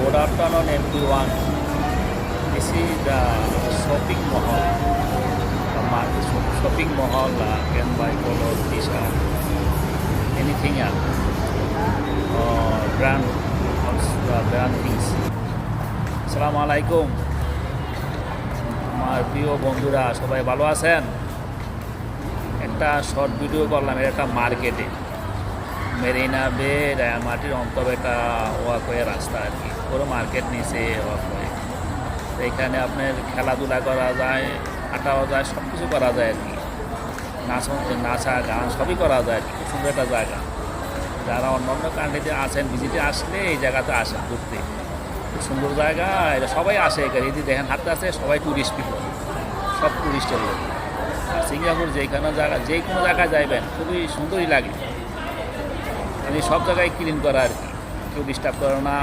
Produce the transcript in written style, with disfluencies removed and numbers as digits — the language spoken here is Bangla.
Good afternoon, everyone. This is the shopping mall. The market shopping mall can buy clothes, t-shirt, anything else. Brand, also the brand things. আসসালামু আলাইকুম আমার প্রিয় বন্ধুরা, সবাই ভালো আছেন? একটা শর্ট ভিডিও করলাম, এটা একটা মার্কেটে মেরিনা বে রায়ামাটির অন্তরে একটা ওয়াকওয়ে রাস্তা আর কি, পুরো মার্কেট নিচে ওয়াকওয়ে। তো এখানে আপনার খেলাধুলা করা যায়, হাঁটাও যায়, সব কিছু করা যায় আর কি, নাচা গান সবই করা যায় আর কি। খুব সুন্দর একটা জায়গা। যারা অন্য অন্য কান্ট্রিতে আছেন, ভিজিটে আসলে এই জায়গাতে আসেন ঘুরতে। খুব সুন্দর জায়গা, এটা সবাই আসে এখানে। এই যে দেখেন হাঁটতে আসে, সবাই ট্যুরিস্ট পিপল, সব ট্যুরিস্টের লোক। আর সিঙ্গাপুর যেখানে জায়গা, যে কোনো জায়গায় যাইবেন খুবই সুন্দরই লাগে। মানে সব জায়গায় ক্লিন করা আর কি, কেউ ডিস্টার্ব করে না।